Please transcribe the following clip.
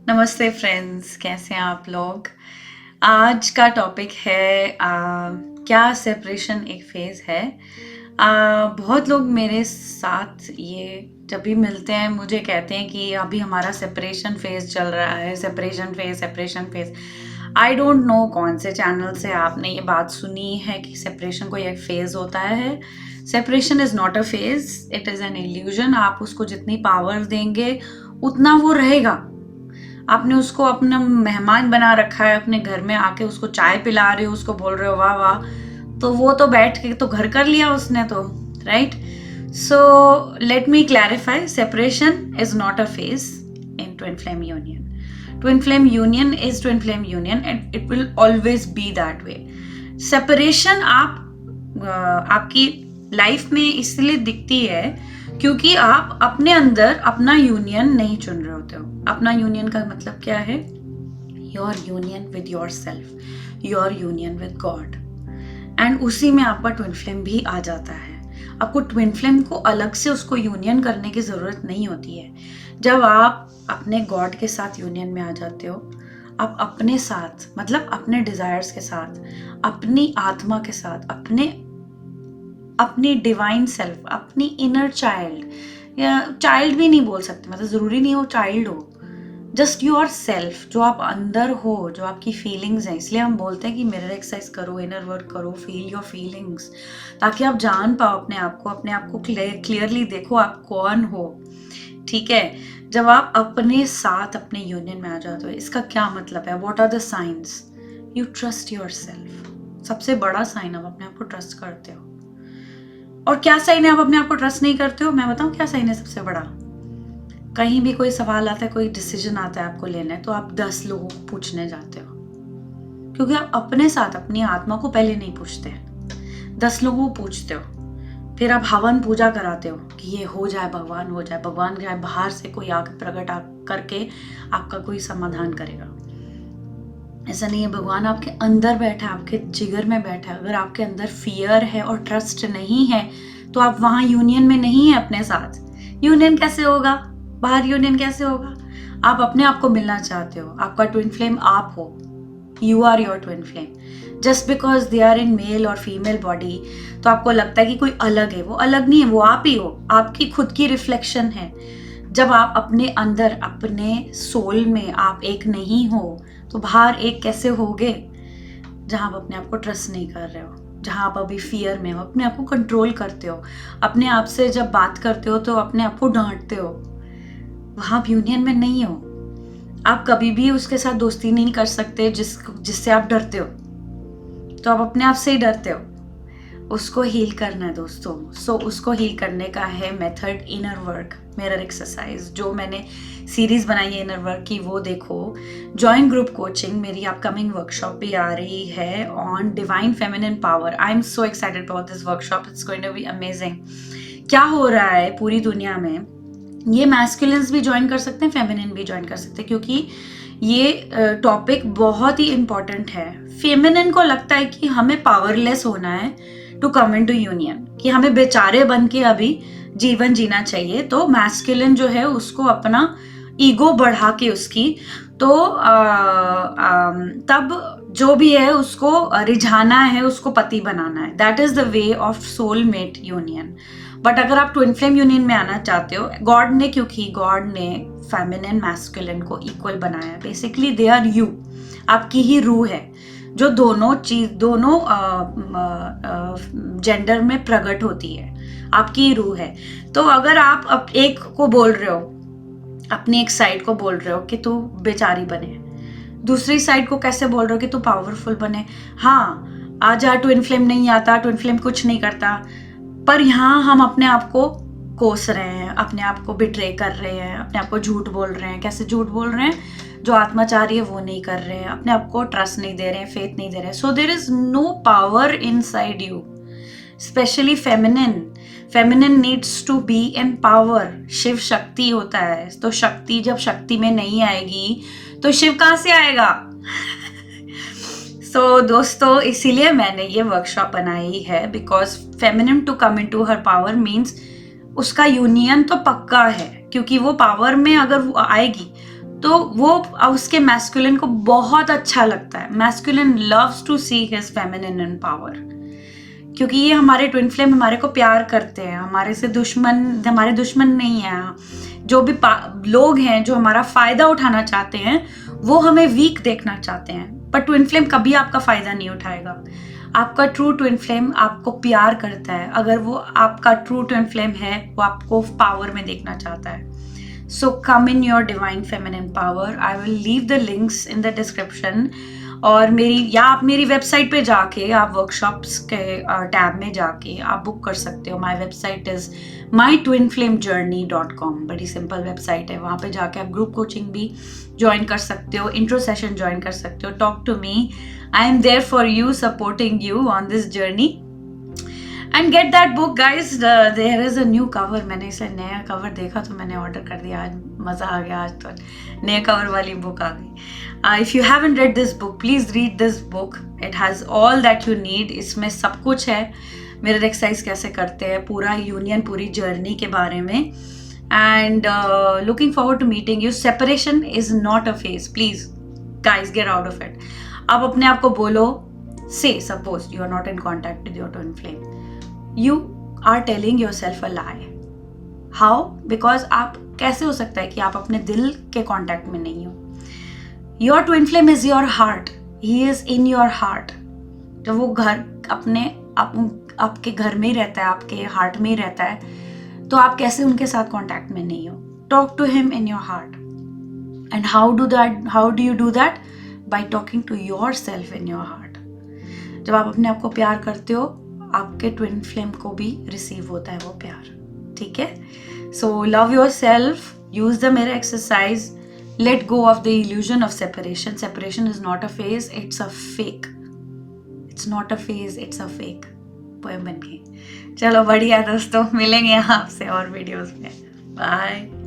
नमस्ते फ्रेंड्स, कैसे हैं आप लोग। आज का टॉपिक है क्या सेपरेशन एक फेज़ है। बहुत लोग मेरे साथ ये जब भी मिलते हैं मुझे कहते हैं कि अभी हमारा सेपरेशन फेज़ चल रहा है, separation phase. I don't know कौन से चैनल से आपने ये बात सुनी है कि सेपरेशन कोई एक फेज़ होता है। Separation is not a phase, it is an illusion. आप उसको जितनी पावर देंगे उतना वो रहेगा। आपने उसको अपना मेहमान बना रखा है, अपने घर में आके उसको चाय पिला रहे हो, उसको बोल रहे हो वाह वाह, तो वो तो बैठ के तो घर कर लिया उसने तो, right. So let me clarify, separation is not a phase in twin flame union. Twin flame union is twin flame union and it will always be that way. Separation आपकी लाइफ में इसलिए दिखती है क्योंकि आप अपने अंदर अपना यूनियन नहीं चुन रहे होते हो. अपना यूनियन का मतलब क्या है? Your union with your self, your union with God. And उसी में आपका ट्विन फ्लेम भी आ जाता है. आपको ट्विन फ्लेम को अलग से उसको यूनियन करने की ज़रूरत नहीं होती है. जब आप अपने गॉड के साथ यूनियन में आ जाते हो, आप अपने साथ मतलब अपने डिज़ायर्स के साथ, अपनी आत्मा के साथ, अपनी डिवाइन सेल्फ, अपनी इनर चाइल्ड, या चाइल्ड भी नहीं बोल सकते, मतलब ज़रूरी नहीं हो चाइल्ड हो, जस्ट योर सेल्फ, जो आप अंदर हो, जो आपकी फीलिंग्स हैं. इसलिए हम बोलते हैं कि मिरर एक्सरसाइज करो, इनर वर्क करो, फील योर फीलिंग्स, ताकि आप जान पाओ अपने आप को क्लियरली देखो आप कौन हो. ठीक है. जब आप अपने साथ अपने यूनियन में आ जाते हो, इसका क्या मतलब है? What are the science? You trust yourself. सबसे बड़ा साइन, आप अपने आप को ट्रस्ट करते हो. और क्या साइन है आप अपने आप को ट्रस्ट नहीं करते हो? मैं बताऊं क्या साइन है सबसे बड़ा. कहीं भी कोई सवाल आता है, कोई डिसीजन आता है आपको लेना है, तो आप 10 लोगों को पूछने जाते हो, क्योंकि आप अपने साथ अपनी आत्मा को पहले नहीं पूछते. 10 लोगों को पूछते हो, फिर आप हवन पूजा कराते हो कि ये हो जाए, भगवान हो जाए, भगवान जाए बाहर से कोई आके प्रकट करके आपका कोई समाधान करेगा. ऐसा नहीं है. भगवान आपके अंदर बैठा है, आपके जिगर में बैठा है. अगर आपके अंदर फियर है और ट्रस्ट नहीं है तो आप वहां यूनियन में नहीं है अपने साथ. यूनियन कैसे होगा? बाहर यूनियन कैसे होगा? आप अपने आप को मिलना चाहते हो, आपका ट्विन फ्लेम आप हो. You are your twin flame. Just because they are in male और फीमेल बॉडी तो आपको लगता है कि कोई अलग है. वो अलग नहीं है, वो आप ही हो. आपकी खुद की रिफ्लेक्शन है. जब आप अपने अंदर अपने सोल में आप एक नहीं हो तो बाहर एक कैसे होगे? जहां आप अपने आप को ट्रस्ट नहीं कर रहे हो, जहां आप अभी फियर में हो, अपने आप को कंट्रोल करते हो, अपने आप से जब बात करते हो तो अपने आप को डांटते हो, वहां आप यूनियन में नहीं हो. आप कभी भी उसके साथ दोस्ती नहीं कर सकते जिससे आप डरते हो. तो आप अपने आप से ही डरते हो. उसको हील करना है दोस्तों. सो उसको हील करने का है method inner work, mirror exercise, जो मैंने सीरीज बनाई है इनर वर्क की, वो देखो. जॉइन ग्रुप कोचिंग, मेरी अपकमिंग वर्कशॉप भी आ रही है on divine feminine power. I am so excited about this workshop. It's going to be amazing. क्या हो रहा है पूरी दुनिया में, ये मैस्कुलिन्स भी ज्वाइन कर सकते हैं, फेमिनिन भी ज्वाइन कर सकते हैं, क्योंकि ये टॉपिक बहुत ही इम्पॉर्टेंट है. फेमिनिन को लगता है कि हमें पावरलेस होना है to come into union, कि हमें बेचारे बन के अभी जीवन जीना चाहिए. तो मैस्कुलिन जो है उसको अपना ईगो बढ़ा के उसकी तो तब जो भी है उसको रिझाना है, उसको पति बनाना है. That is the way of soulmate union. But अगर आप ट्विन फ्लेम यूनियन में आना चाहते हो, गॉड ने, क्योंकि गॉड ने फेमिनिन मैस्कुलिन को इक्वल बनाया है. Basically they are you. आपकी ही रूह है जो दोनों जेंडर में प्रकट होती है. आपकी ही रूह है. तो अगर आप एक को बोल रहे हो, अपनी एक साइड को बोल रहे हो कि तू बेचारी बने, दूसरी साइड को कैसे बोल रहे हो कि तू पावरफुल बने. हाँ, आजा ट्विन फ्लेम नहीं आता, ट्विन फ्लेम कुछ नहीं करता, पर यहाँ हम अपने आप को कोस रहे हैं, अपने आप को बिट्रे कर रहे हैं, अपने आप को झूठ बोल रहे हैं. कैसे झूठ बोल रहे हैं? जो आत्मा चाह रही है वो नहीं कर रहे हैं, अपने आप को ट्रस्ट नहीं दे रहे हैं, फेथ नहीं दे रहे हैं. So there is no power inside you. Specially feminine needs to be in power. Shiva Shakti होता है, तो शक्ति जब शक्ति में नहीं आएगी तो शिव कहाँ से आएगा? सो दोस्तों, इसीलिए मैंने ये वर्कशॉप बनाई है, because feminine to come into her power means उसका यूनियन तो पक्का है, क्योंकि वो पावर में अगर वो आएगी तो वो उसके मैस्कुलिन को बहुत अच्छा लगता है. Masculine loves to see his feminine in power, क्योंकि ये हमारे ट्विन फ्लेम हमारे को प्यार करते हैं, हमारे दुश्मन नहीं है. जो भी लोग हैं जो हमारा फायदा उठाना चाहते हैं वो हमें वीक देखना चाहते हैं, पर ट्विन फ्लेम कभी आपका फायदा नहीं उठाएगा. आपका ट्रू ट्विन फ्लेम आपको प्यार करता है. अगर वो आपका ट्रू ट्विन फ्लेम है वो आपको पावर में देखना चाहता है. So come in your divine feminine power. I will leave the links in the description. और आप मेरी वेबसाइट पे जाके आप वर्कशॉप्स के टैब में जाके आप बुक कर सकते हो. My website is mytwinflamejourney.com. बड़ी सिंपल वेबसाइट है. वहाँ पे जाके आप ग्रुप कोचिंग भी ज्वाइन कर सकते हो, इंट्रो सेशन ज्वाइन कर सकते हो. Talk to me, I am there for you, supporting you on this journey. And get that book guys. There is a new cover. मैंने इसे नया कवर देखा तो मैंने ऑर्डर कर दिया. आज मज़ा आ गया. आज तो नए कवर वाली बुक आ गई. If you haven't read this book, please read this book. It has all that you need. इसमें सब कुछ है. मिरर एक्सरसाइज कैसे करते हैं, पूरा यूनियन, पूरी जर्नी के बारे में. And looking forward to meeting you. Separation is not a phase. Please guys get out of it. आप अपने आप को बोलो, say suppose you are not in contact with your twin flame, you are telling yourself a lie. How? Because आप कैसे हो सकता है कि आप अपने दिल के कांटेक्ट में नहीं हो. Your twin flame is your heart. He is in your heart. जब वो आपके घर में ही रहता है, आपके हार्ट में ही रहता है, तो आप कैसे उनके साथ कांटेक्ट में नहीं हो. Talk to him in your heart. And how do you do that? By talking to yourself in your heart. जब आप अपने आप को प्यार करते हो, आपके ट्विन फ्लेम को भी रिसीव होता है वो प्यार. ठीक है. So love your self, use the mirror exercise, let go of the illusion of separation. Separation is not a phase, it's a fake. It's not a phase, it's a fake. Poem बन गई. चलो बढ़िया दोस्तों, मिलेंगे आपसे और videos में. Bye.